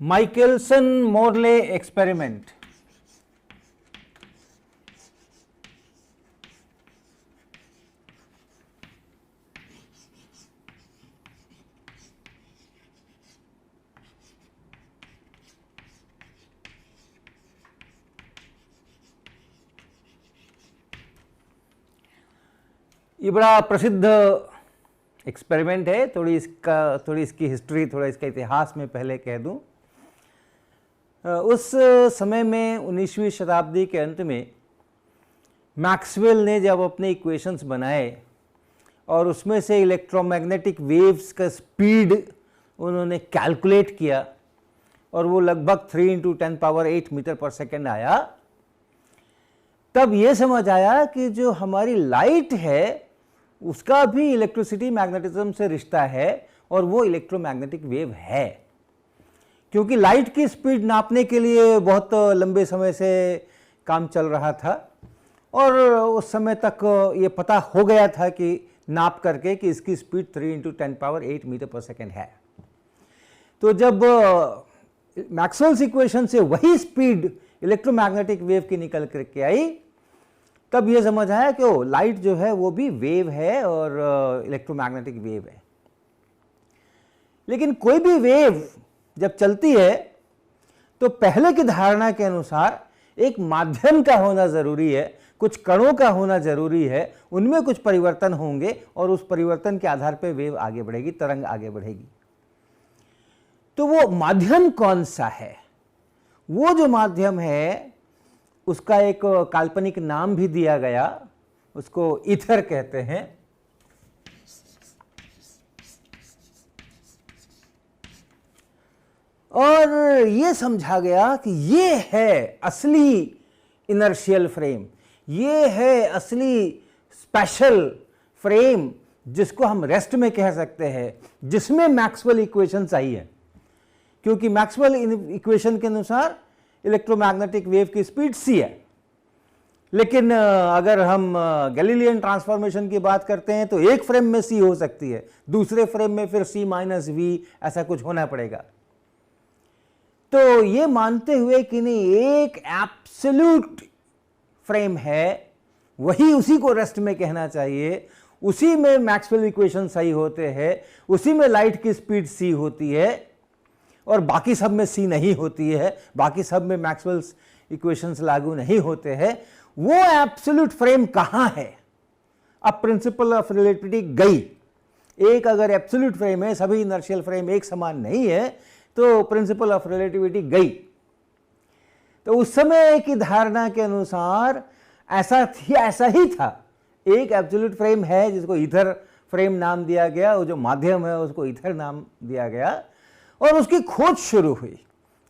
Michelson-Morley experiment. ये बड़ा प्रसिद्ध एक्सपेरिमेंट है। थोड़ी इसकी हिस्ट्री, थोड़ा इसका इतिहास में पहले कह दूं। उस समय में 19वीं शताब्दी के अंत में मैक्सवेल ने जब अपने इक्वेशंस बनाए और उसमें से इलेक्ट्रोमैग्नेटिक वेव्स का स्पीड उन्होंने कैलकुलेट किया और वो लगभग 3 × 10⁸ मीटर पर सेकेंड आया, तब ये समझ आया कि जो हमारी लाइट है उसका भी इलेक्ट्रिसिटी मैग्नेटिज्म से रिश्ता है और वो इलेक्ट्रोमैग्नेटिक वेव है। क्योंकि लाइट की स्पीड नापने के लिए बहुत लंबे समय से काम चल रहा था और उस समय तक ये पता हो गया था कि नाप करके कि इसकी स्पीड 3 × 10⁸ मीटर पर सेकेंड है। तो जब मैक्सवेल्स इक्वेशन से वही स्पीड इलेक्ट्रोमैग्नेटिक वेव की निकल करके आई, तब ये समझ आया कि लाइट जो है वो भी वेव है और इलेक्ट्रोमैग्नेटिक वेव है। लेकिन कोई भी वेव जब चलती है तो पहले की धारणा के अनुसार एक माध्यम का होना जरूरी है, कुछ कणों का होना जरूरी है, उनमें कुछ परिवर्तन होंगे और उस परिवर्तन के आधार पर वेव आगे बढ़ेगी, तरंग आगे बढ़ेगी। तो वो माध्यम कौन सा है? वो जो माध्यम है उसका एक काल्पनिक नाम भी दिया गया, उसको ईथर कहते हैं। और ये समझा गया कि ये है असली इनर्शियल फ्रेम, ये है असली स्पेशल फ्रेम जिसको हम रेस्ट में कह सकते हैं, जिसमें मैक्सवेल इक्वेशन चाहिए। क्योंकि मैक्सवेल इक्वेशन के अनुसार इलेक्ट्रोमैग्नेटिक वेव की स्पीड c है। लेकिन अगर हम गैलीलियन ट्रांसफॉर्मेशन की बात करते हैं तो एक फ्रेम में c हो सकती है, दूसरे फ्रेम में फिर c - v ऐसा कुछ होना पड़ेगा। तो ये मानते हुए कि नहीं, एक एब्सोल्यूट फ्रेम है, वही उसी को रेस्ट में कहना चाहिए, उसी में मैक्सवेल इक्वेशन सही होते हैं, उसी में लाइट की स्पीड c होती है और बाकी सब में c नहीं होती है, बाकी सब में मैक्सवेल्स इक्वेशंस लागू नहीं होते हैं। वो एब्सोल्यूट फ्रेम कहाँ है? अब प्रिंसिपल ऑफ रिलेटिविटी गई। एक अगर एब्सोल्यूट फ्रेम है, सभी इनर्शियल फ्रेम एक समान नहीं है, तो प्रिंसिपल ऑफ रिलेटिविटी गई। तो उस समय की धारणा के अनुसार ऐसा ही था। एक एब्सोल्यूट फ्रेम है जिसको ईथर फ्रेम नाम दिया गया, वो जो माध्यम है उसको ईथर नाम दिया गया और उसकी खोज शुरू हुई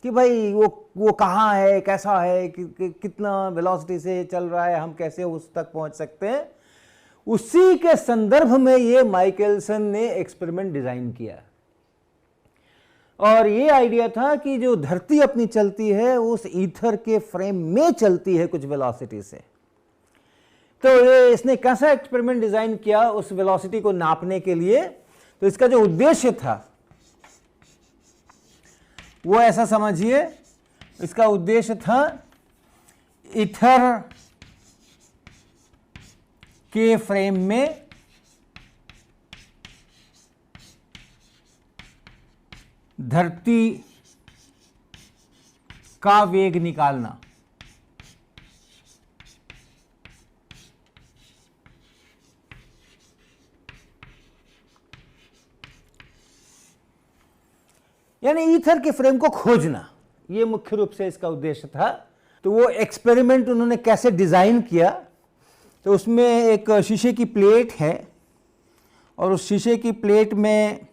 कि भाई वो कहाँ है, कैसा है, कितना वेलोसिटी से चल रहा है, हम कैसे उस तक पहुंच सकते हैं। उसी के संदर्भ में ये माइकलसन ने एक्सपेरिमेंट डिजाइन किया और ये आइडिया था कि जो धरती अपनी चलती है उस ईथर के फ्रेम में चलती है कुछ वेलोसिटी से। तो ये इसने कैसा एक्सपेरिमेंट डिजाइन किया उस वेलोसिटी को नापने के लिए? तो इसका जो उद्देश्य था वो ऐसा समझिए, इसका उद्देश्य था ईथर के फ्रेम में धरती का वेग निकालना। यानी ईथर के फ्रेम को खोजना, ये मुख्य रूप से इसका उद्देश्य था। तो वो एक्सपेरिमेंट उन्होंने कैसे डिजाइन किया? तो उसमें एक शीशे की प्लेट है और उस शीशे की प्लेट में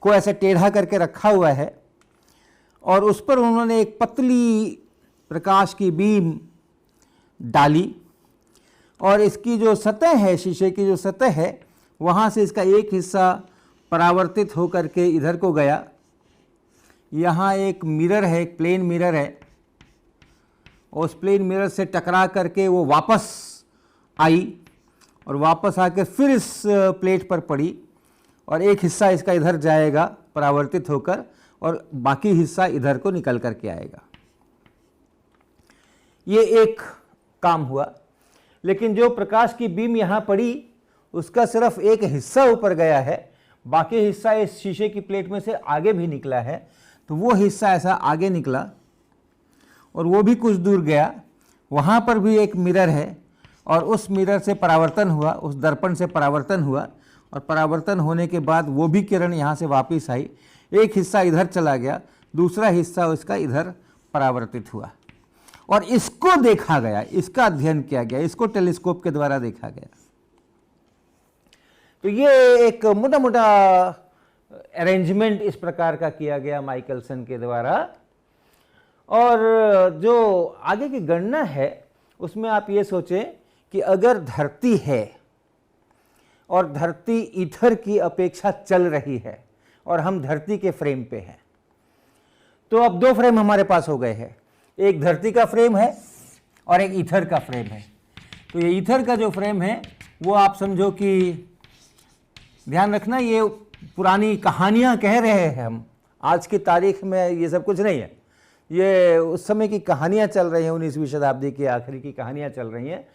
को ऐसे टेढ़ा करके रखा हुआ है और उस पर उन्होंने एक पतली प्रकाश की बीम डाली और इसकी जो सतह है, शीशे की जो सतह है, वहाँ से इसका एक हिस्सा परावर्तित होकर के इधर को गया। यहाँ एक मिरर है, एक प्लेन मिरर है, और उस प्लेन मिरर से टकरा करके वो वापस आई और वापस आकर फिर इस प्लेट पर पड़ी और एक हिस्सा इसका इधर जाएगा परावर्तित होकर और बाकी हिस्सा इधर को निकल करके आएगा। ये एक काम हुआ, लेकिन जो प्रकाश की बीम यहाँ पड़ी उसका सिर्फ एक हिस्सा ऊपर गया है, बाकी हिस्सा इस शीशे की प्लेट में से आगे भी निकला है। तो वो हिस्सा ऐसा आगे निकला और वो भी कुछ दूर गया, वहाँ पर भी एक मिरर है और उस मिरर से परावर्तन हुआ, उस दर्पण से परावर्तन हुआ और परावर्तन होने के बाद वो भी किरण यहाँ से वापस आई, एक हिस्सा इधर चला गया, दूसरा हिस्सा उसका इधर परावर्तित हुआ और इसको देखा गया, इसका अध्ययन किया गया, इसको टेलीस्कोप के द्वारा देखा गया। तो ये एक मोटा मोटा अरेंजमेंट इस प्रकार का किया गया माइकलसन के द्वारा। और जो आगे की गणना है उसमें आप ये सोचें कि अगर धरती है और धरती ईथर की अपेक्षा चल रही है और हम धरती के फ्रेम पे हैं, तो अब दो फ्रेम हमारे पास हो गए हैं, एक धरती का फ्रेम है और एक ईथर का फ्रेम है। तो ये ईथर का जो फ्रेम है वो आप समझो कि, ध्यान रखना ये पुरानी कहानियां कह रहे हैं हम, आज की तारीख में ये सब कुछ नहीं है, ये उस समय की कहानियां चल रही हैं, 19वीं शताब्दी के आखिरी की कहानियां चल रही हैं।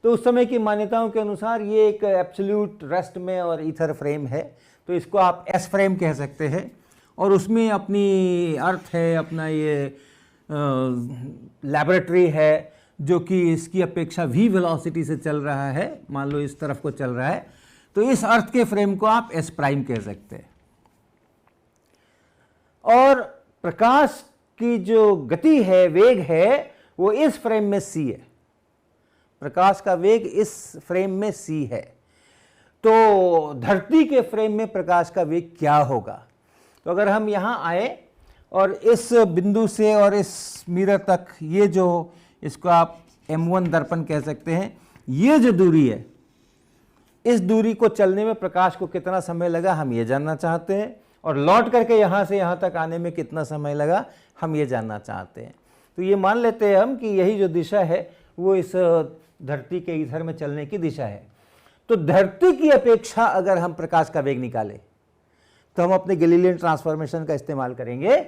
तो उस समय की मान्यताओं के अनुसार ये एक एब्सोल्यूट रेस्ट में और ईथर फ्रेम है, तो इसको आप एस फ्रेम कह सकते हैं और उसमें अपनी अर्थ है, अपना ये लैबोरेटरी है जो कि इसकी अपेक्षा v वेलोसिटी से चल रहा है, मान लो इस तरफ को चल रहा है, तो इस अर्थ के फ्रेम को आप एस प्राइम कह सकते हैं। और प्रकाश की जो गति है, वेग है, वो इस फ्रेम में c है, प्रकाश का वेग इस फ्रेम में c है। तो धरती के फ्रेम में प्रकाश का वेग क्या होगा? तो अगर हम यहाँ आए और इस बिंदु से और इस मिरर तक, ये जो, इसको आप m1 दर्पण कह सकते हैं, ये जो दूरी है, इस दूरी को चलने में प्रकाश को कितना समय लगा हम ये जानना चाहते हैं, और लौट करके यहाँ से यहाँ तक आने में कितना समय लगा हम ये जानना चाहते हैं। तो ये मान लेते हैं हम कि यही जो दिशा है वो इस धरती के ईथर में चलने की दिशा है। तो धरती की अपेक्षा अगर हम प्रकाश का वेग निकालें तो हम अपने गैलीलियन ट्रांसफॉर्मेशन का इस्तेमाल करेंगे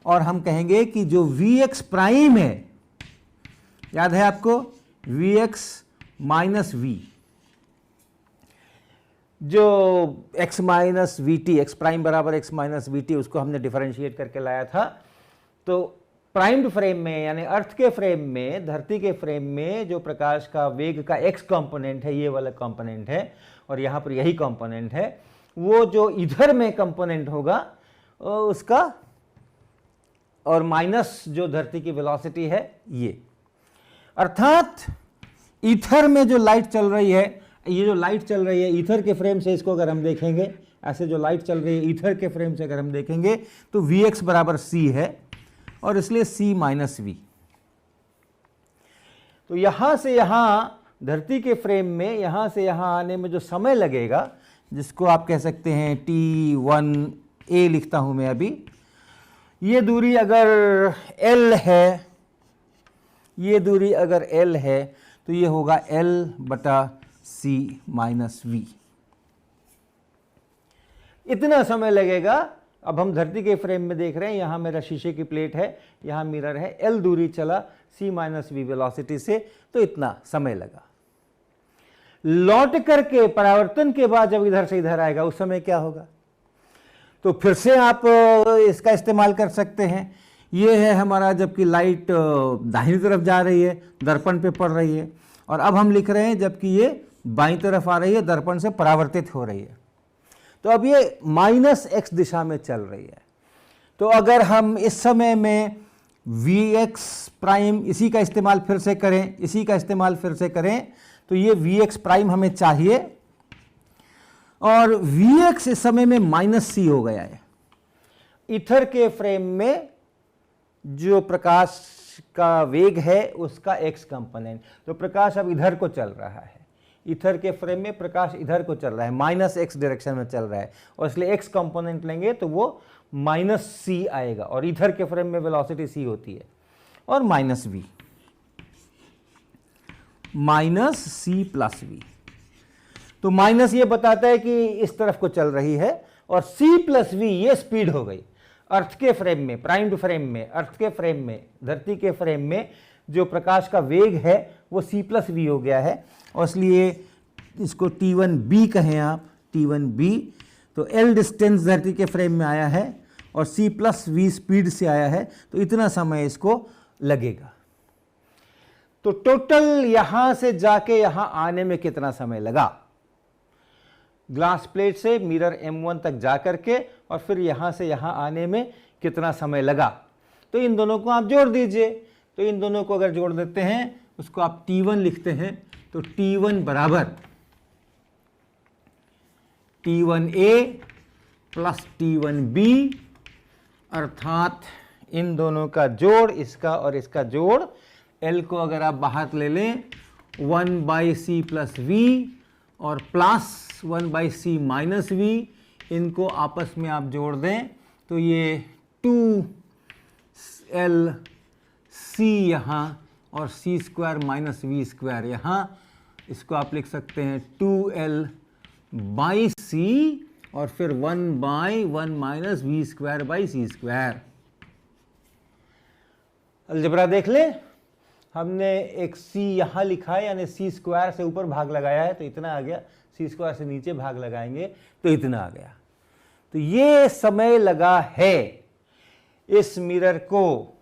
और हम कहेंगे कि जो Vx प्राइम है, याद है आपको, Vx माइनस v, जो x minus we T, ex prime बराबर x माइनस वी टी, उसको हमने डिफरेंशिएट करके लाया था। तो प्राइम्ड फ्रेम में यानी अर्थ के फ्रेम में, धरती के फ्रेम में जो प्रकाश का वेग का x कंपोनेंट है, ये वाला कंपोनेंट है, और यहाँ पर यही कंपोनेंट है, वो जो इधर में कंपोनेंट होगा उसका, और माइनस जो धरती की वेलोसिटी है ये, अर्थात ईथर में जो लाइट चल रही है, ये जो लाइट चल रही है ईथर के फ्रेम से, इसको अगर हम देखेंगे, ऐसे जो लाइट चल रही है ईथर के फ्रेम से अगर हम देखेंगे तो Vx बराबर c है और इसलिए c माइनस v। तो यहां से यहां धरती के फ्रेम में यहां से यहां आने में जो समय लगेगा, जिसको आप कह सकते हैं t1a लिखता हूं मैं अभी, ये दूरी अगर l है, ये दूरी अगर l है तो ये होगा l बटा c माइनस v। इतना समय लगेगा। अब हम धरती के फ्रेम में देख रहे हैं, यहां मेरा शीशे की प्लेट है, यहां मिरर है, l दूरी चला c माइनस v वेलोसिटी से, तो इतना समय लगा। लौट करके परावर्तन के बाद जब इधर से इधर आएगा उस समय क्या होगा? तो फिर से आप इसका इस्तेमाल कर सकते हैं। ये है हमारा, जबकि लाइट दाहिनी तरफ जा रही है, दर्पण पे पड़ रही है, और अब हम लिख रहे हैं जबकि ये बाईं तरफ आ रही है, दर्पण से परावर्तित हो रही है। तो अब ये माइनस x दिशा में चल रही है। तो अगर हम इस समय में Vx प्राइम इसी का इस्तेमाल फिर से करें, इसी का इस्तेमाल फिर से करें, तो ये Vx प्राइम हमें चाहिए, और Vx इस समय में माइनस c हो गया है। ईथर के फ्रेम में जो प्रकाश का वेग है उसका x कंपोनेंट, तो प्रकाश अब इधर को चल रहा है, ईथर के फ्रेम में प्रकाश इधर को चल रहा है, माइनस x डायरेक्शन में चल रहा है, और इसलिए x कंपोनेंट लेंगे तो वो माइनस c आएगा, और ईथर के फ्रेम में वेलोसिटी c होती है, और minus v, minus c plus v। तो माइनस ये बताता है कि इस तरफ को चल रही है, और c प्लस v ये स्पीड हो गई। अर्थ के फ्रेम में, प्राइम्ड फ्रेम में, अर्थ के फ्रेम में, धरती के फ्रेम में जो प्रकाश का वेग है वो c+v हो गया है, और इसलिए इसको T1b कहें आप, T1b। तो L डिस्टेंस धरती के फ्रेम में आया है और c+v स्पीड से आया है, तो इतना समय इसको लगेगा। तो टोटल यहां से जाके यहां आने में कितना समय लगा, ग्लास प्लेट से मिरर M1 तक जाकर के और फिर यहां से यहां आने में कितना समय लगा, तो इन दोनों को आप जोड़ दीजिए। तो इन दोनों को अगर जोड़ देते हैं, उसको आप T1 लिखते हैं, तो T1 बराबर T1a प्लस T1b, अर्थात इन दोनों का जोड़, इसका और इसका जोड़, L को अगर आप बाहर ले लें 1/c+v और प्लस 1/c-v, इनको आपस में आप जोड़ दें तो ये 2LC यहाँ और c² - v² यहाँ, इसको आप लिख सकते हैं 2L/c और फिर 1/1 - v²/c²। अलजेब्रा देख ले, हमने एक c यहाँ लिखा है, यानी c² से ऊपर भाग लगाया है तो इतना आ गया, c² से नीचे भाग लगाएंगे तो इतना आ गया। तो ये समय लगा है इस मिरर को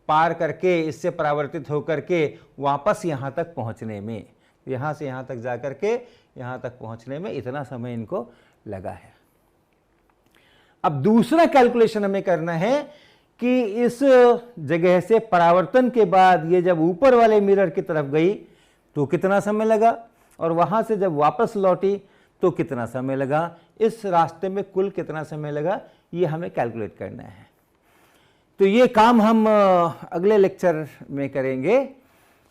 पार करके, इससे परावर्तित होकर के वापस यहाँ तक पहुँचने में। यहाँ से यहाँ तक जाकर के यहाँ तक पहुँचने में इतना समय इनको लगा है। अब दूसरा कैलकुलेशन हमें करना है कि इस जगह से परावर्तन के बाद ये जब ऊपर वाले मिरर की तरफ गई तो कितना समय लगा, और वहाँ से जब वापस लौटी तो कितना समय लगा, इस रास्ते में कुल कितना समय लगा, ये हमें कैलकुलेट करना है। तो ये काम हम अगले लेक्चर में करेंगे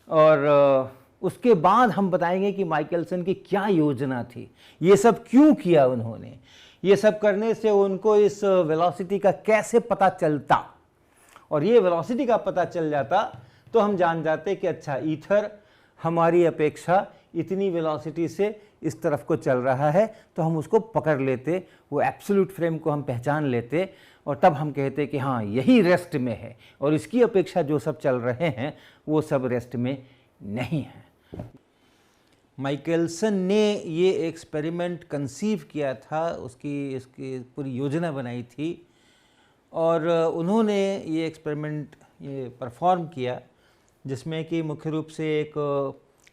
और उसके बाद हम बताएंगे कि माइकलसन की क्या योजना थी, ये सब क्यों किया उन्होंने, ये सब करने से उनको इस वेलोसिटी का कैसे पता चलता, और ये वेलोसिटी का पता चल जाता तो हम जान जाते कि अच्छा ईथर हमारी अपेक्षा इतनी वेलोसिटी से इस तरफ को चल रहा है, तो हम उसको पकड़ लेते, वो एब्सोल्यूट फ्रेम को हम पहचान लेते और तब हम कहते कि हाँ यही रेस्ट में है, और इसकी अपेक्षा जो सब चल रहे हैं वो सब रेस्ट में नहीं है। माइकलसन ने ये एक्सपेरिमेंट कंसीव किया था, इसकी पूरी योजना बनाई थी और उन्होंने ये एक्सपेरिमेंट ये परफॉर्म किया, जिसमें कि मुख्य रूप से एक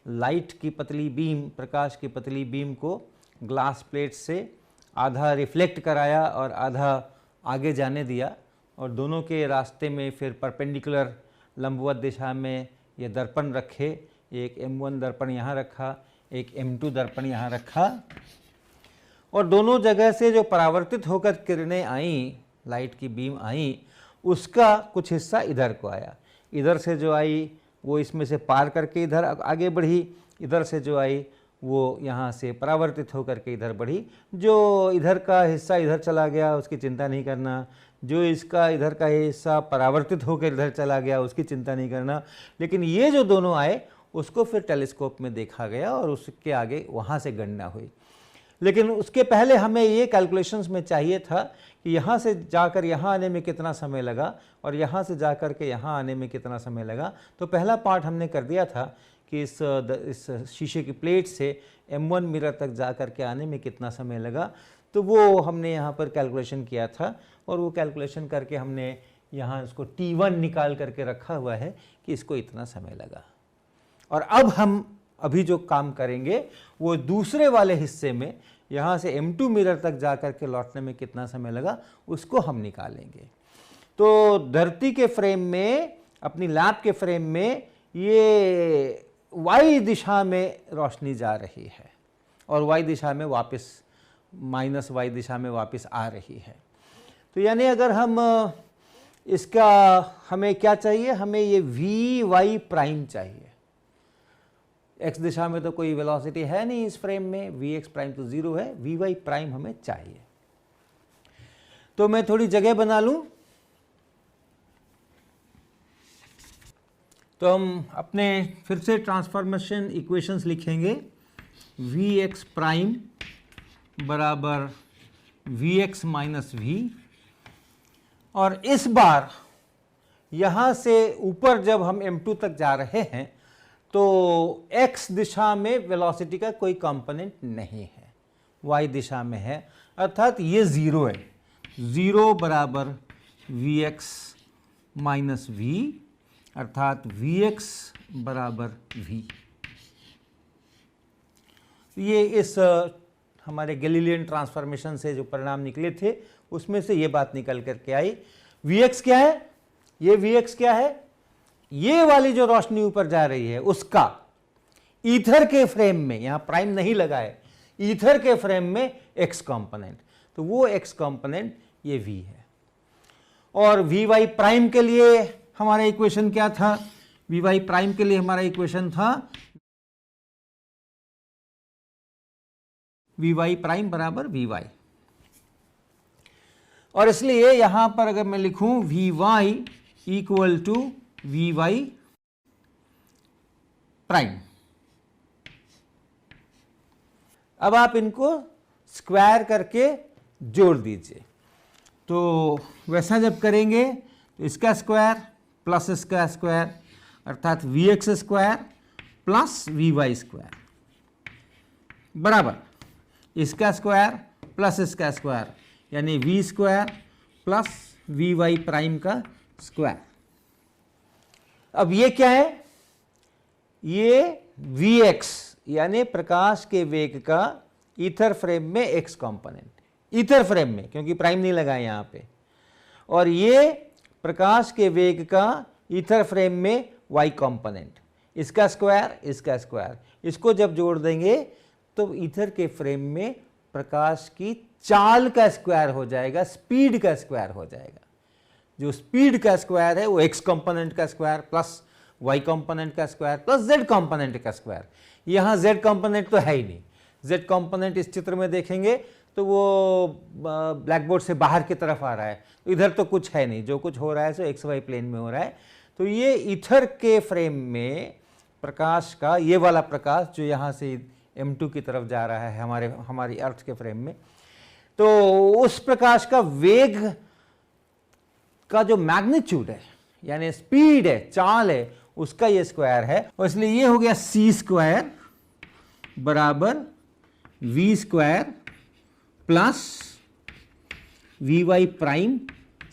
लाइट की पतली बीम, प्रकाश की पतली बीम को ग्लास प्लेट से आधा रिफ्लेक्ट कराया और आधा आगे जाने दिया, और दोनों के रास्ते में फिर परपेंडिकुलर लंबवत दिशा में ये दर्पण रखे, एक M1 दर्पण यहाँ रखा, एक M2 दर्पण यहाँ रखा, और दोनों जगह से जो परावर्तित होकर किरणें आईं, लाइट की बीम आई, उसका कुछ हिस्सा इधर को आया, इधर से जो आई वो इसमें से पार करके इधर आगे बढ़ी, इधर से जो आई वो यहाँ से परावर्तित होकर के इधर बढ़ी। जो इधर का हिस्सा इधर चला गया उसकी चिंता नहीं करना, जो इसका इधर का हिस्सा परावर्तित होकर इधर चला गया उसकी चिंता नहीं करना, लेकिन ये जो दोनों आए उसको फिर टेलीस्कोप में देखा गया और उसके आगे वहाँ से गणना हुई। लेकिन उसके पहले हमें ये कैलकुलेशंस में चाहिए था कि यहाँ से जाकर यहाँ आने में कितना समय लगा और यहाँ से जाकर के यहाँ आने में कितना समय लगा। तो पहला पार्ट हमने कर दिया था कि इस शीशे की प्लेट से M1 मिरर तक जाकर के आने में कितना समय लगा, तो वो हमने यहाँ पर कैलकुलेशन किया था, और वो कैलकुलेशन करके हमने यहाँ इसको T1 निकाल करके रखा हुआ है कि इसको इतना समय लगा। और अब हम अभी जो काम करेंगे वो दूसरे वाले हिस्से में, यहाँ से M2 मिरर तक जाकर के लौटने में कितना समय लगा उसको हम निकालेंगे। तो धरती के फ्रेम में, अपनी लैब के फ्रेम में ये y दिशा में रोशनी जा रही है और y दिशा में वापस -y दिशा में वापस आ रही है। तो यानी अगर हम इसका, हमें क्या चाहिए, हमें ये vy प्राइम चाहिए। x दिशा में तो कोई वेलोसिटी है नहीं इस फ्रेम में, vx प्राइम तो 0 है, vy प्राइम हमें चाहिए। तो मैं थोड़ी जगह बना लूं, तो हम अपने फिर से ट्रांसफॉर्मेशन इक्वेशंस लिखेंगे। vx प्राइम बराबर vx माइनस v, और इस बार यहाँ से ऊपर जब हम m2 तक जा रहे हैं तो x दिशा में वेलोसिटी का कोई कंपोनेंट नहीं है, y दिशा में है, अर्थात ये ज़ीरो है। ज़ीरो बराबर vx माइनस v, अर्थात vx बराबर v। ये इस हमारे गैलीलियन ट्रांसफॉर्मेशन से जो परिणाम निकले थे उसमें से ये बात निकल करके आई। vx क्या है? ये vx क्या है? ये वाली जो रोशनी ऊपर जा रही है उसका ईथर के फ्रेम में, यहां प्राइम नहीं लगा है, ईथर के फ्रेम में x कंपोनेंट, तो वो x कंपोनेंट ये v है। और vy प्राइम के लिए हमारा इक्वेशन क्या था? vy प्राइम के लिए हमारा इक्वेशन था vy प्राइम बराबर vy, और इसलिए यहां पर अगर मैं लिखूं vy equal to vy prime. अब आप इनको स्क्वायर करके जोड़ दीजिए, तो वैसा जब करेंगे तो इसका स्क्वायर प्लस इसका स्क्वायर अर्थात vx square plus vy square बराबर इसका स्क्वायर प्लस इसका स्क्वायर यानी v square plus vy prime का स्क्वायर। अब ये क्या है? ये vx यानी प्रकाश के वेग का ईथर फ्रेम में x कंपोनेंट, ईथर फ्रेम में क्योंकि प्राइम नहीं लगा है यहाँ पे, और ये प्रकाश के वेग का ईथर फ्रेम में y कंपोनेंट, इसका स्क्वायर इसका स्क्वायर, इसको जब जोड़ देंगे तो ईथर के फ्रेम में प्रकाश की चाल का स्क्वायर हो जाएगा, स्पीड का स्क्वायर हो जाएगा। जो स्पीड का स्क्वायर है वो x कंपोनेंट का स्क्वायर प्लस y कंपोनेंट का स्क्वायर प्लस z कंपोनेंट का स्क्वायर। यहाँ z कंपोनेंट तो है ही नहीं, z कंपोनेंट इस चित्र में देखेंगे तो वो ब्लैक बोर्ड से बाहर की तरफ आ रहा है, तो इधर तो कुछ है नहीं, जो कुछ हो रहा है सो xy प्लेन में हो रहा है। तो ये ईथर के फ्रेम में प्रकाश का ये वाला प्रकाश जो यहाँ से m2 की तरफ जा रहा है हमारी अर्थ के फ्रेम में, तो उस प्रकाश का वेग का जो मैग्नीट्यूड है यानी स्पीड है, चाल है, उसका ये स्क्वायर है, और इसलिए ये हो गया c स्क्वायर बराबर v square plus vy prime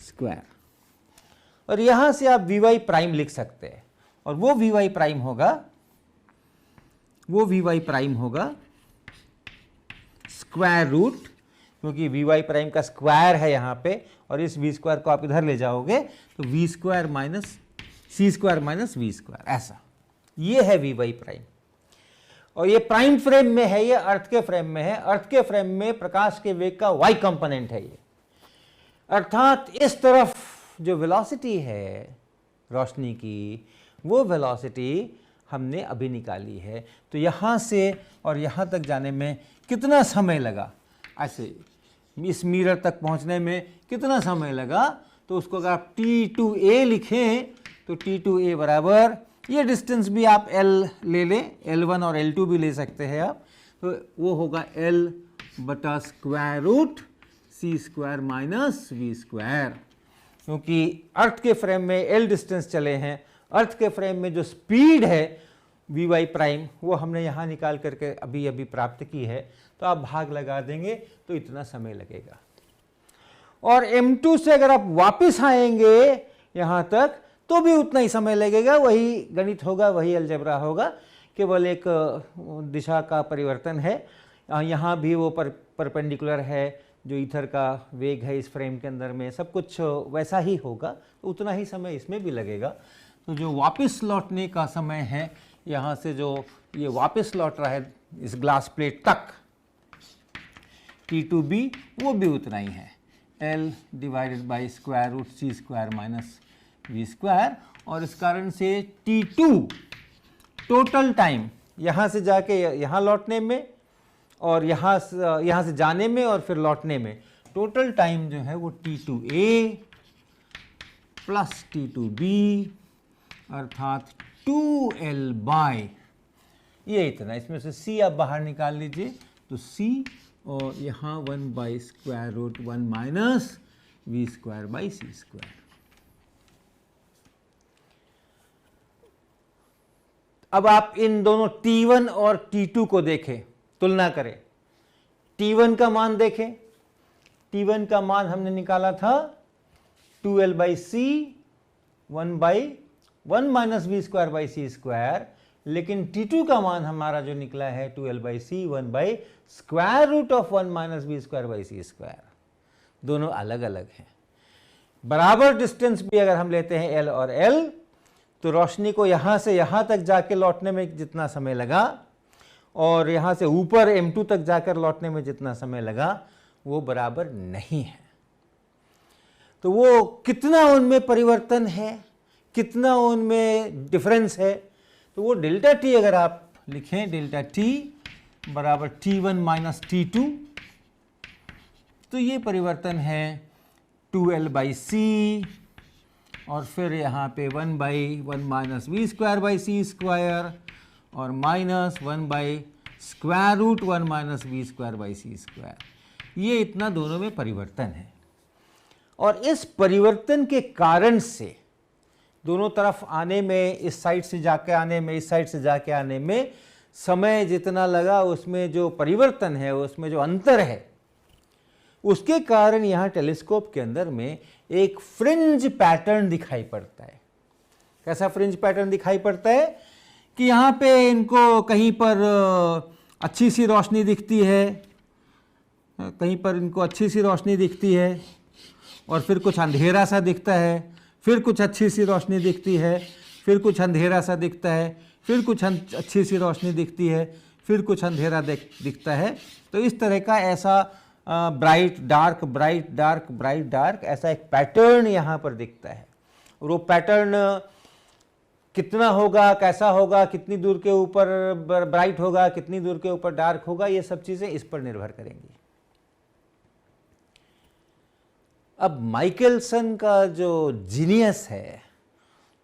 square. और यहां से आप vy प्राइम लिख सकते हैं, और वो vy प्राइम होगा स्क्वायर रूट, क्योंकि vy प्राइम का स्क्वायर है यहाँ पे, और इस v स्क्वायर को आप इधर ले जाओगे तो v square minus c square minus v square, ऐसा ये है vy प्राइम। और ये प्राइम फ्रेम में है, ये अर्थ के फ्रेम में है, अर्थ के फ्रेम में प्रकाश के वेग का y कंपोनेंट है ये, अर्थात इस तरफ जो वेलोसिटी है रोशनी की वो वेलोसिटी हमने अभी निकाली है। तो यहाँ से और यहाँ तक जाने में कितना समय लगा, ऐसे इस मिरर तक पहुँचने में कितना समय लगा, तो उसको अगर आप t2a लिखें तो t2a बराबर, ये डिस्टेंस भी आप l ले लें, l1 और l2 भी ले सकते हैं आप, तो वो होगा l बटा square root c square minus v square, क्योंकि अर्थ के फ्रेम में l डिस्टेंस चले हैं, अर्थ के फ्रेम में जो स्पीड है vy प्राइम वो हमने यहाँ निकाल करके अभी अभी प्राप्त की है, तो आप भाग लगा देंगे तो इतना समय लगेगा। और m2 से अगर आप वापस आएंगे यहाँ तक तो भी उतना ही समय लगेगा, वही गणित होगा, वही अलजेब्रा होगा, केवल एक दिशा का परिवर्तन है। यहाँ भी वो परपेंडिकुलर है, जो ईथर का वेग है इस फ्रेम के अंदर में, सब कुछ वैसा ही होगा, तो उतना ही समय इसमें भी लगेगा। तो जो वापस लौटने का समय है यहाँ से, जो ये वापस लौट रहा है इस ग्लास प्लेट तक t2b, वो भी उतना ही है, l divided by square root c square minus v square. और इस कारण से t2 टोटल टाइम यहाँ से जाके यहाँ लौटने में और यहाँ से जाने में और फिर लौटने में, टोटल टाइम जो है वो t2a प्लस t2b अर्थात 2l बाय ये इतना, इसमें से c आप बाहर निकाल लीजिए तो c, और यहाँ 1 by square root 1 minus V square by C square. अब आप इन दोनों T1 और T2 को देखें, तुलना करें। T1 का मान देखें, T1 का मान हमने निकाला था 2L by C 1/1 minus V square by C square, लेकिन T2 का मान हमारा जो निकला है 2L by C 1/√1 minus V square by C square. दोनों अलग अलग हैं। बराबर डिस्टेंस भी अगर हम लेते हैं L और L, तो रोशनी को यहाँ से यहाँ तक जाके लौटने में जितना समय लगा और यहाँ से ऊपर M2 तक जाकर लौटने में जितना समय लगा, वो बराबर नहीं है। तो वो कितना उनमें परिवर्तन है, कितना उनमें डिफरेंस है, तो वो डेल्टा टी अगर आप लिखें, डेल्टा टी बराबर T1 माइनस T2, तो ये परिवर्तन है 2L बाई सी और फिर यहाँ पे 1/1 minus V square by C square और minus 1/√1 minus V square by C square. ये इतना दोनों में परिवर्तन है। और इस परिवर्तन के कारण से दोनों तरफ आने में, इस साइड से जाके आने में, इस साइड से जाके आने में समय जितना लगा, उसमें जो परिवर्तन है, उसमें जो अंतर है, उसके कारण यहाँ टेलीस्कोप के अंदर में एक फ्रिंज पैटर्न दिखाई पड़ता है। कैसा फ्रिंज पैटर्न दिखाई पड़ता है कि यहाँ पे इनको कहीं पर अच्छी सी रोशनी दिखती है, कहीं पर इनको अच्छी सी रोशनी दिखती है और फिर कुछ अंधेरा सा दिखता है, फिर कुछ अच्छी सी रोशनी दिखती है, फिर कुछ अंधेरा सा दिखता है, फिर कुछ अच्छी सी रोशनी दिखती है, फिर कुछ अंधेरा दिखता है। तो इस तरह का ऐसा bright dark, bright dark, bright dark, ऐसा एक पैटर्न यहाँ पर दिखता है। और वो पैटर्न कितना होगा, कैसा होगा, कितनी दूर के ऊपर ब्राइट होगा, कितनी दूर के ऊपर डार्क होगा, ये सब चीज़ें इस पर निर्भर करेंगी। अब माइकलसन का जो जीनियस है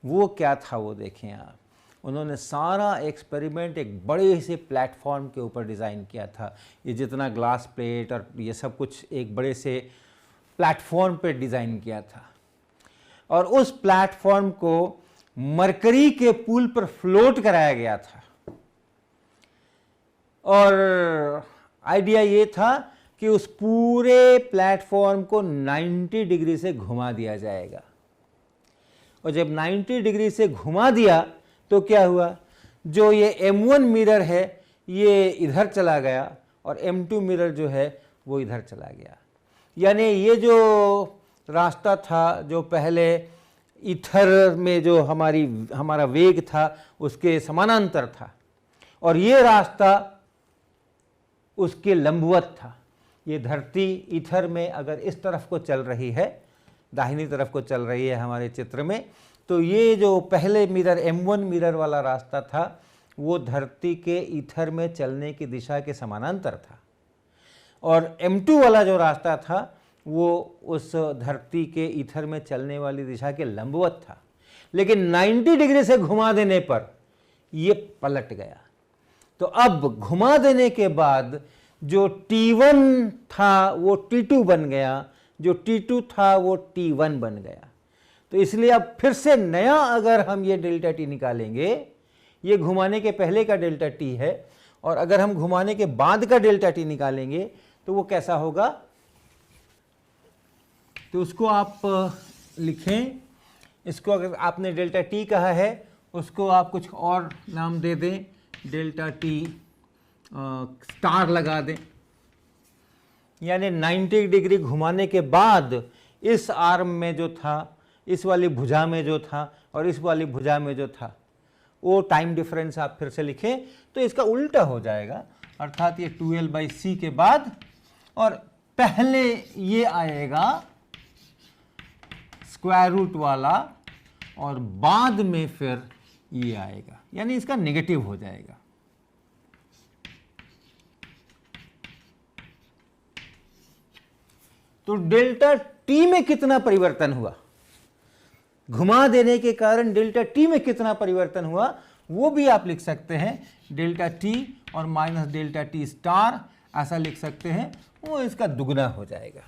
वो क्या था, वो देखें आप। उन्होंने सारा एक्सपेरिमेंट एक बड़े से प्लेटफॉर्म के ऊपर डिज़ाइन किया था। ये जितना ग्लास प्लेट और ये सब कुछ एक बड़े से प्लेटफॉर्म पे डिज़ाइन किया था और उस प्लेटफॉर्म को मरकरी के पूल पर फ्लोट कराया गया था। और आइडिया ये था कि उस पूरे प्लेटफॉर्म को 90 डिग्री से घुमा दिया जाएगा। और जब 90 डिग्री से घुमा दिया तो क्या हुआ, जो ये M1 मिरर है ये इधर चला गया और M2 मिरर जो है वो इधर चला गया। यानी ये जो रास्ता था, जो पहले ईथर में जो हमारा वेग था उसके समानांतर था, और ये रास्ता उसके लंबवत था। ये धरती ईथर में अगर इस तरफ को चल रही है, दाहिनी तरफ को चल रही है हमारे चित्र में, तो ये जो पहले मिरर M1 मिरर वाला रास्ता था वो धरती के ईथर में चलने की दिशा के समानांतर था, और M2 वाला जो रास्ता था वो उस धरती के ईथर में चलने वाली दिशा के लंबवत था। लेकिन 90 डिग्री से घुमा देने पर ये पलट गया। तो अब घुमा देने के बाद जो T1 था वो T2 बन गया, जो T2 था वो T1 बन गया। तो इसलिए अब फिर से नया अगर हम ये डेल्टा टी निकालेंगे, ये घुमाने के पहले का डेल्टा टी है, और अगर हम घुमाने के बाद का डेल्टा टी निकालेंगे तो वो कैसा होगा, तो उसको आप लिखें। इसको अगर आपने डेल्टा टी कहा है उसको आप कुछ और नाम दे दें, डेल्टा टी स्टार लगा दें। यानी 90 डिग्री घुमाने के बाद इस आर्म में जो था, इस वाली भुजा में जो था और इस वाली भुजा में जो था, वो टाइम डिफरेंस आप फिर से लिखें तो इसका उल्टा हो जाएगा। अर्थात ये 2L बाई सी के बाद, और पहले ये आएगा स्क्वायर रूट वाला और बाद में फिर ये आएगा, यानी इसका नेगेटिव हो जाएगा। तो डेल्टा टी में कितना परिवर्तन हुआ, घुमा देने के कारण डेल्टा टी में कितना परिवर्तन हुआ, वो भी आप लिख सकते हैं। डेल्टा टी और माइनस डेल्टा टी स्टार ऐसा लिख सकते हैं, वो इसका दुगना हो जाएगा।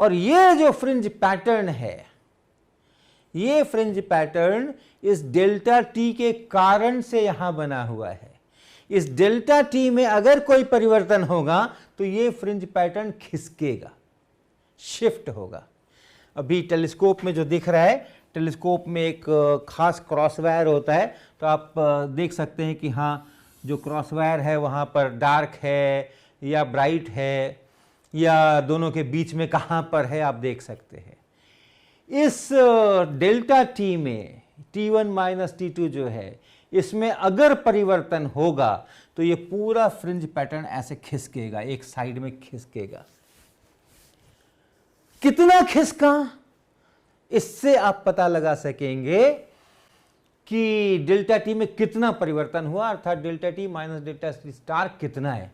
और ये जो फ्रिंज पैटर्न है, ये फ्रिंज पैटर्न इस डेल्टा टी के कारण से यहां बना हुआ है। इस डेल्टा टी में अगर कोई परिवर्तन होगा तो ये फ्रिंज पैटर्न खिसकेगा, शिफ्ट होगा। अभी टेलीस्कोप में जो दिख रहा है, टेलीस्कोप में एक खास क्रॉस वायर होता है, तो आप देख सकते हैं कि हाँ, जो क्रॉस वायर है वहाँ पर डार्क है या ब्राइट है या दोनों के बीच में कहाँ पर है, आप देख सकते हैं। इस डेल्टा टी में T1 माइनस T2 जो है, इसमें अगर परिवर्तन होगा तो ये पूरा फ्रिंज पैटर्न ऐसे खिसकेगा, एक साइड में खिसकेगा। कितना खिसका, इससे आप पता लगा सकेंगे कि डेल्टा टी में कितना परिवर्तन हुआ, अर्थात delta T minus delta T star कितना है,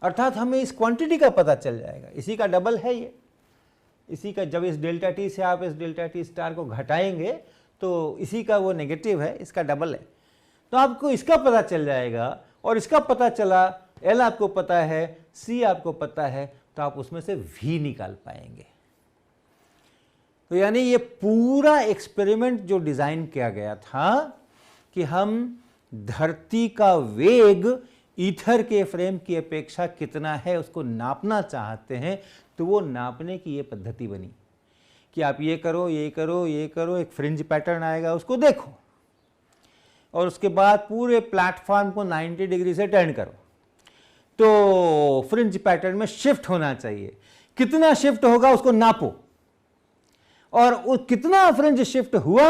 अर्थात हमें इस क्वांटिटी का पता चल जाएगा। इसी का डबल है ये, इसी का, जब इस डेल्टा टी से आप इस डेल्टा टी स्टार को घटाएंगे तो इसी का वो नेगेटिव है, इसका डबल है, तो आपको इसका पता चल जाएगा। और इसका पता चला, एल आपको पता है, सी आपको पता है, तो आप उसमें से वी निकाल पाएंगे। तो यानी ये पूरा एक्सपेरिमेंट जो डिजाइन किया गया था कि हम धरती का वेग ईथर के फ्रेम की अपेक्षा कितना है उसको नापना चाहते हैं, तो वो नापने की ये पद्धति बनी कि आप ये करो, ये करो, ये करो, एक फ्रिंज पैटर्न आएगा, उसको देखो, और उसके बाद पूरे प्लेटफॉर्म को 90 डिग्री से टर्न करो, तो फ्रिंज पैटर्न में शिफ्ट होना चाहिए। कितना शिफ्ट होगा उसको नापो, और कितना फ्रिंज शिफ्ट हुआ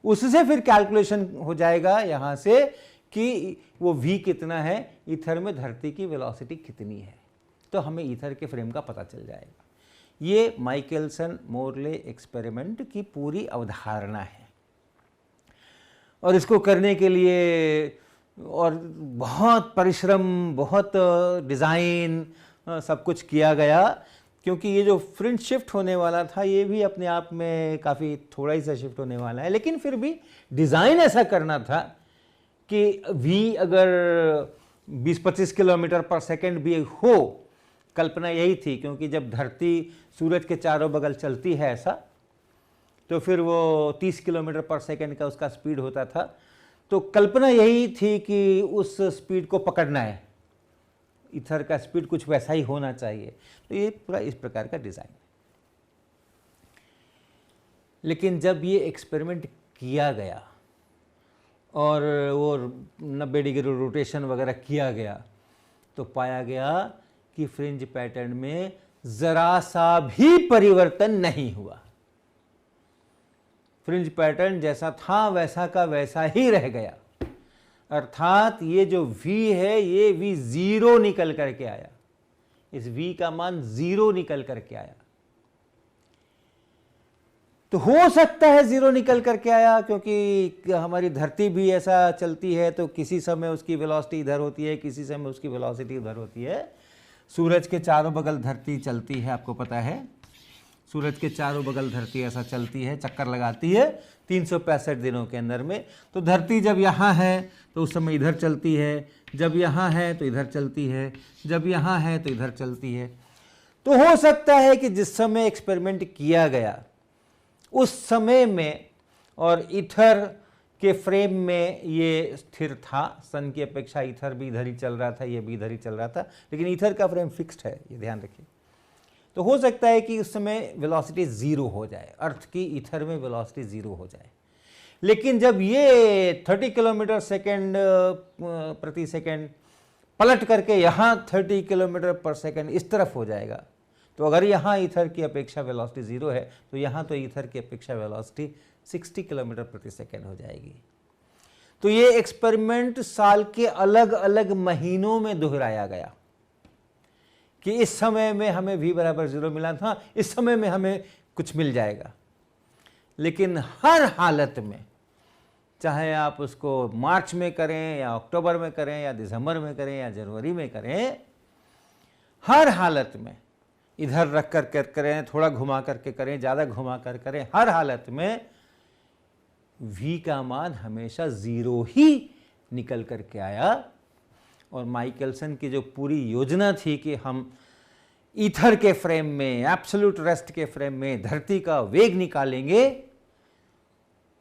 उससे फिर कैलकुलेशन हो जाएगा यहां से कि वो v कितना है, ईथर में धरती की वेलोसिटी कितनी है, तो हमें ईथर के फ्रेम का पता चल जाएगा। ये माइकलसन मोरले एक्सपेरिमेंट की पूरी अवधारणा है। और इसको करने के लिए और बहुत परिश्रम, बहुत डिज़ाइन, सब कुछ किया गया, क्योंकि ये जो फ्रिंज शिफ्ट होने वाला था ये भी अपने आप में काफ़ी थोड़ा ही सा शिफ्ट होने वाला है, लेकिन फिर भी डिज़ाइन ऐसा करना था कि v अगर 20-25 किलोमीटर पर सेकेंड भी हो, कल्पना यही थी, क्योंकि जब धरती सूरज के चारों बगल चलती है ऐसा, तो फिर वो 30 किलोमीटर पर सेकेंड का उसका स्पीड होता था, तो कल्पना यही थी कि उस स्पीड को पकड़ना है, ईथर का स्पीड कुछ वैसा ही होना चाहिए। तो ये पूरा इस प्रकार का डिज़ाइन है। लेकिन जब ये एक्सपेरिमेंट किया गया और वो 90 डिग्री रोटेशन वगैरह किया गया, तो पाया गया कि फ्रिंज पैटर्न में जरा सा भी परिवर्तन नहीं हुआ। फ्रिंज पैटर्न जैसा था वैसा का वैसा ही रह गया, अर्थात ये जो v है ये v जीरो निकल करके आया, इस v का मान जीरो निकल करके आया। तो हो सकता है जीरो निकल करके आया, क्योंकि हमारी धरती भी ऐसा चलती है, तो किसी समय उसकी वेलोसिटी इधर होती है, किसी समय उसकी वेलोसिटी उधर होती है। सूरज के चारों बगल धरती चलती है, आपको पता है, सूरज के चारों बगल धरती ऐसा चलती है, चक्कर लगाती है 365 दिनों के अंदर में। तो धरती जब यहाँ है तो उस समय इधर चलती है, जब यहाँ है तो इधर चलती है, जब यहाँ है तो इधर चलती है। तो हो सकता है कि जिस समय एक्सपेरिमेंट किया गया उस समय में और ईथर के फ्रेम में ये स्थिर था, सन की अपेक्षा ईथर भी इधर ही चल रहा था, ये भी इधर ही चल रहा था, लेकिन ईथर का फ्रेम फिक्स्ड है, ये ध्यान रखिए। तो हो सकता है कि उस समय वेलोसिटी ज़ीरो हो जाए, अर्थ की ईथर में वेलोसिटी ज़ीरो हो जाए। लेकिन जब ये 30 किलोमीटर सेकेंड प्रति सेकेंड पलट करके यहाँ 30 किलोमीटर पर सेकेंड इस तरफ हो जाएगा, तो अगर यहाँ ईथर की अपेक्षा वेलोसिटी ज़ीरो है तो यहाँ तो ईथर की अपेक्षा वेलोसिटी 60 किलोमीटर प्रति सेकेंड हो जाएगी। तो ये एक्सपेरिमेंट साल के अलग अलग महीनों में दोहराया गया कि इस समय में हमें v बराबर 0 मिला था, इस समय में हमें कुछ मिल जाएगा। लेकिन हर हालत में, चाहे आप उसको मार्च में करें या अक्टूबर में करें या दिसंबर में करें या जनवरी में करें, हर हालत में इधर रख कर करें, थोड़ा घुमा करके करें, ज़्यादा घुमा कर करें, हर हालत में v का मान हमेशा 0 ही निकल करके आया। और माइकलसन की जो पूरी योजना थी कि हम ईथर के फ्रेम में, एब्सोल्यूट रेस्ट के फ्रेम में धरती का वेग निकालेंगे,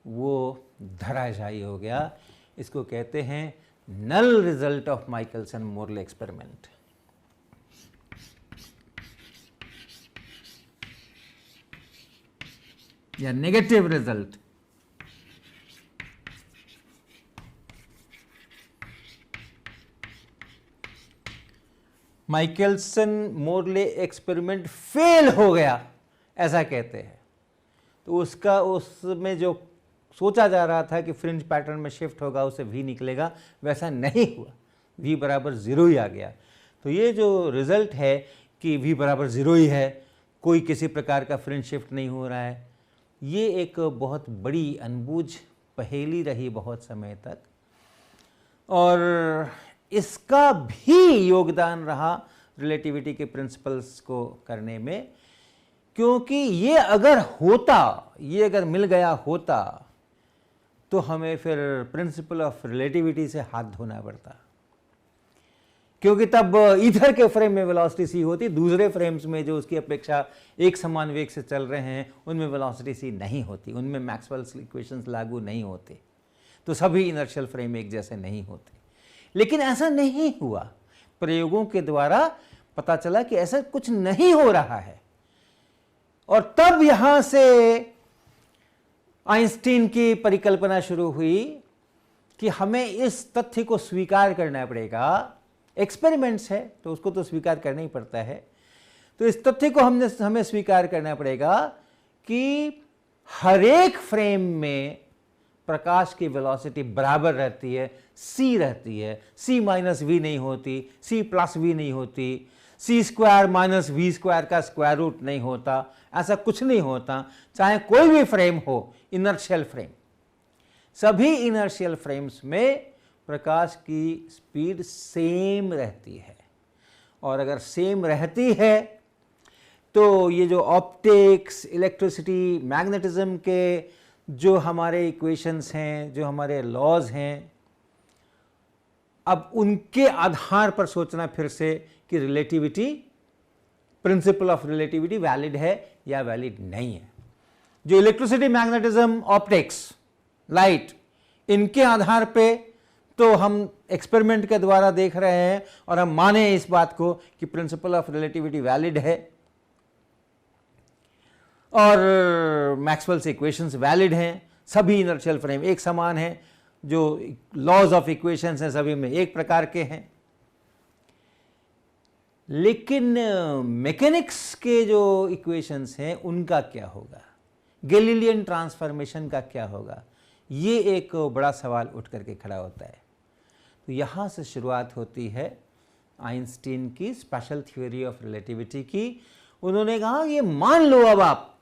वो धराशायी हो गया। इसको कहते हैं null result of Michelson Morley experiment. या negative result. Michelson Morley experiment fail हो गया, ऐसा कहते हैं। तो उसमें जो सोचा जा रहा था कि फ्रिंज पैटर्न में शिफ्ट होगा, उससे वी निकलेगा, वैसा नहीं हुआ, वी बराबर 0 ही आ गया। तो ये जो रिजल्ट है कि वी बराबर 0 ही है, कोई किसी प्रकार का फ्रिंज शिफ्ट नहीं हो रहा है, ये एक बहुत बड़ी अनबूझ पहेली रही बहुत समय तक। और इसका भी योगदान रहा रिलेटिविटी के प्रिंसिपल्स को करने में, क्योंकि ये अगर मिल गया होता तो हमें फिर प्रिंसिपल ऑफ रिलेटिविटी से हाथ धोना पड़ता, क्योंकि तब ईथर के फ्रेम में वेलोसिटी सी होती, दूसरे फ्रेम्स में जो उसकी अपेक्षा एक समान वेग से चल रहे हैं उनमें वेलोसिटी सी नहीं होती, उनमें मैक्सवेल्स इक्वेशंस लागू नहीं होते, तो सभी इनर्शियल फ्रेम एक जैसे नहीं होते। लेकिन ऐसा नहीं हुआ, प्रयोगों के द्वारा पता चला कि ऐसा कुछ नहीं हो रहा है। और तब यहां से आइंस्टीन की परिकल्पना शुरू हुई कि हमें इस तथ्य को स्वीकार करना पड़ेगा, एक्सपेरिमेंट्स है तो उसको तो स्वीकार करना ही पड़ता है, तो इस तथ्य को हमें स्वीकार करना पड़ेगा कि हर एक फ्रेम में प्रकाश की वेलोसिटी बराबर रहती है, c रहती है, c माइनस वी नहीं होती, c प्लस वी नहीं होती, c square minus V square का स्क्वायर रूट नहीं होता, ऐसा कुछ नहीं होता। चाहे कोई भी फ्रेम हो, इनर्शियल फ्रेम, सभी इनर्शियल फ्रेम्स में प्रकाश की स्पीड सेम रहती है। और अगर सेम रहती है तो ये जो ऑप्टिक्स, इलेक्ट्रिसिटी, मैग्नेटिज्म के जो हमारे इक्वेशंस हैं, जो हमारे लॉज हैं, अब उनके आधार पर सोचना फिर से कि relativity, principle of relativity valid है या वैलिड नहीं है। जो इलेक्ट्रिसिटी, मैग्नेटिज्म, ऑप्टिक्स, लाइट, इनके आधार पे तो हम एक्सपेरिमेंट के द्वारा देख रहे हैं और हम माने इस बात को कि प्रिंसिपल ऑफ रिलेटिविटी वैलिड है और मैक्सवेल्स इक्वेशंस वैलिड हैं, सभी इनर्शियल फ्रेम एक समान हैं, जो लॉज ऑफ इक्वेशंस हैं सभी में एक प्रकार के हैं। लेकिन मैकेनिक्स के जो इक्वेशंस हैं उनका क्या होगा, गैलीलियन ट्रांसफॉर्मेशन का क्या होगा, ये एक बड़ा सवाल उठ करके खड़ा होता है। तो यहाँ से शुरुआत होती है आइंस्टीन की स्पेशल थ्योरी ऑफ रिलेटिविटी की। उन्होंने कहा ये मान लो, अब आप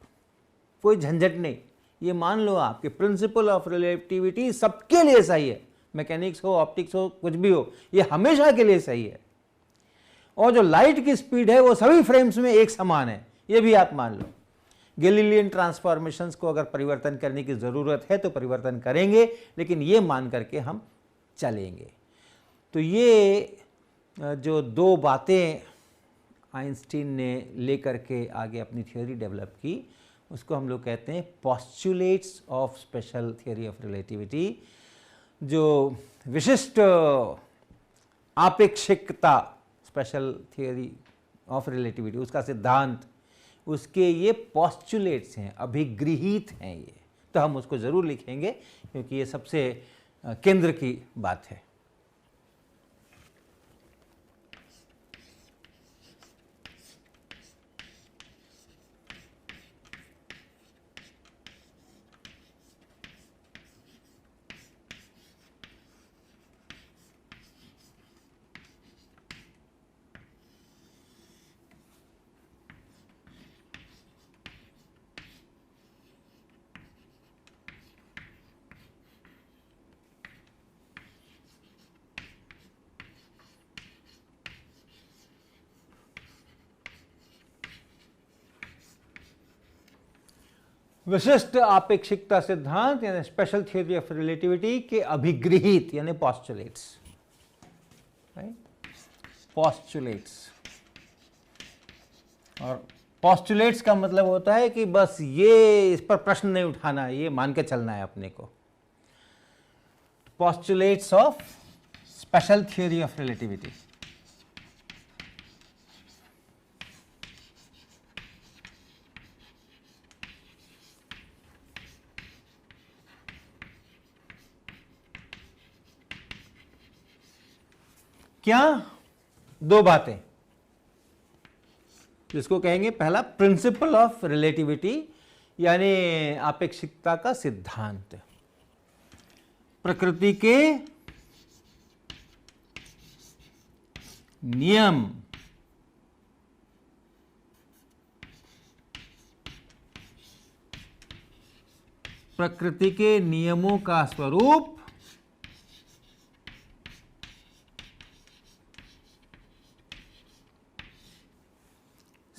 कोई झंझट नहीं, ये मान लो आप कि प्रिंसिपल ऑफ रिलेटिविटी सबके लिए सही है, मैकेनिक्स हो, ऑप्टिक्स हो, कुछ भी हो, ये हमेशा के लिए सही है। और जो लाइट की स्पीड है वो सभी फ्रेम्स में एक समान है, ये भी आप मान लो। गैलीलियन ट्रांसफॉर्मेशंस को अगर परिवर्तन करने की ज़रूरत है तो परिवर्तन करेंगे, लेकिन ये मान करके हम चलेंगे। तो ये जो दो बातें आइंस्टीन ने लेकर के आगे अपनी थ्योरी डेवलप की, उसको हम लोग कहते हैं postulates of special theory of relativity. जो विशिष्ट आपेक्षिकता, स्पेशल थ्योरी ऑफ रिलेटिविटी, उसका सिद्धांत, उसके ये पोस्टुलेट्स हैं, अभिगृहीत हैं ये। तो हम उसको ज़रूर लिखेंगे क्योंकि ये सबसे केंद्र की बात है। विशिष्ट आपेक्षिकता सिद्धांत यानी स्पेशल थ्योरी ऑफ रिलेटिविटी के अभिगृहीत यानी पोस्टुलेट्स, राइट, पोस्टुलेट्स। और पोस्टुलेट्स का मतलब होता है कि बस ये इस पर प्रश्न नहीं उठाना, ये मान के चलना है अपने को। Postulates of special theory of relativity. क्या? दो बातें, जिसको कहेंगे पहला प्रिंसिपल ऑफ रिलेटिविटी यानी आपेक्षिकता का सिद्धांत। प्रकृति के नियम प्रकृति के नियमों का स्वरूप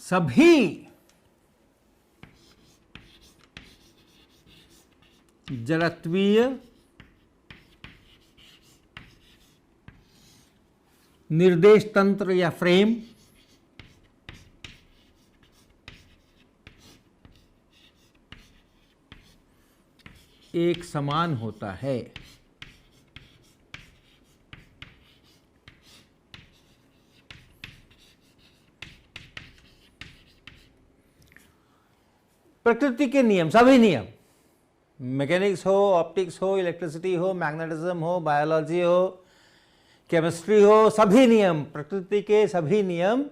सभी जड़त्वीय निर्देश तंत्र या फ्रेम एक समान होता है। प्रकृति के नियम, सभी नियम, मैकेनिक्स हो, ऑप्टिक्स हो, इलेक्ट्रिसिटी हो, मैग्नेटिज्म हो, बायोलॉजी हो, केमिस्ट्री हो, सभी नियम, प्रकृति के सभी नियम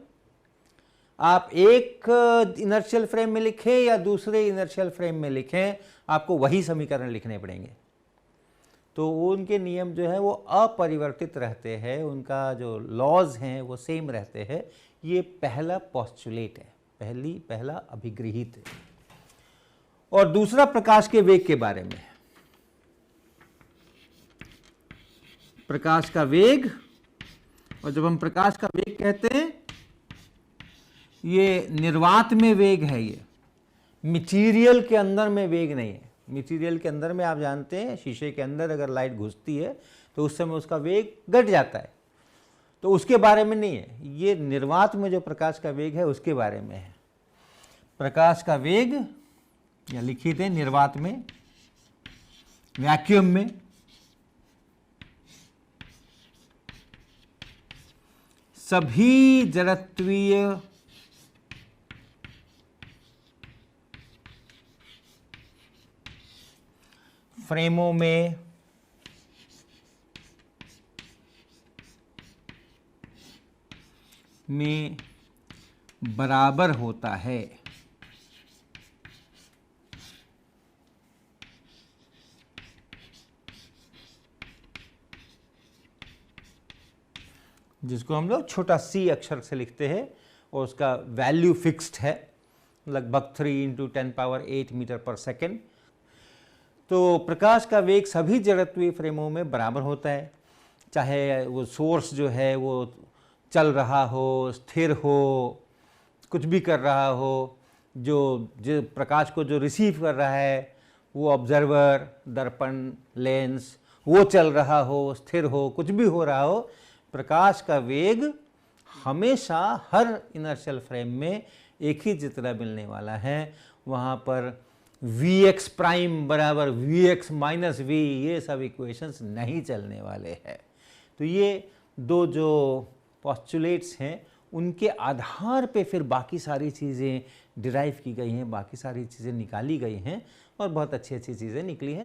आप एक इनर्शियल फ्रेम में लिखें या दूसरे इनर्शियल फ्रेम में लिखें, आपको वही समीकरण लिखने पड़ेंगे। तो उनके नियम जो है वो अपरिवर्तित रहते हैं, उनका जो लॉज हैं वो सेम रहते हैं। ये पहला पोस्टुलेट है, पहला अभिगृहित है। और दूसरा प्रकाश के वेग के बारे में। प्रकाश का वेग, और जब हम प्रकाश का वेग कहते हैं, ये निर्वात में वेग है, ये मटीरियल के अंदर में वेग नहीं है। मटीरियल के अंदर में आप जानते हैं शीशे के अंदर अगर लाइट घुसती है तो उस समय उसका वेग घट जाता है, तो उसके बारे में नहीं है। ये निर्वात में जो प्रकाश का वेग है उसके बारे में है। प्रकाश का वेग या लिखित है निर्वात में, वैक्यूम में सभी जड़त्वीय फ्रेमों में बराबर होता है। जिसको हम लोग छोटा सी अक्षर से लिखते हैं और उसका वैल्यू फिक्स्ड है, लगभग 3 × 10⁸ मीटर पर सेकेंड। तो प्रकाश का वेग सभी जड़त्वीय फ्रेमों में बराबर होता है, चाहे वो सोर्स जो है वो चल रहा हो, स्थिर हो, कुछ भी कर रहा हो। जो प्रकाश को जो रिसीव कर रहा है वो ऑब्जर्वर, दर्पण, लेंस, वो चल रहा हो, स्थिर हो, कुछ भी हो रहा हो, प्रकाश का वेग हमेशा हर इनर्शियल फ्रेम में एक ही जितना मिलने वाला है। वहाँ पर Vx प्राइम बराबर Vx माइनस V, ये सब इक्वेशंस नहीं चलने वाले हैं। तो ये दो जो पोस्टुलेट्स हैं उनके आधार पे फिर बाकी सारी चीज़ें डिराइव की गई हैं, बाकी सारी चीज़ें निकाली गई हैं और बहुत अच्छी अच्छी चीज़ें निकली हैं।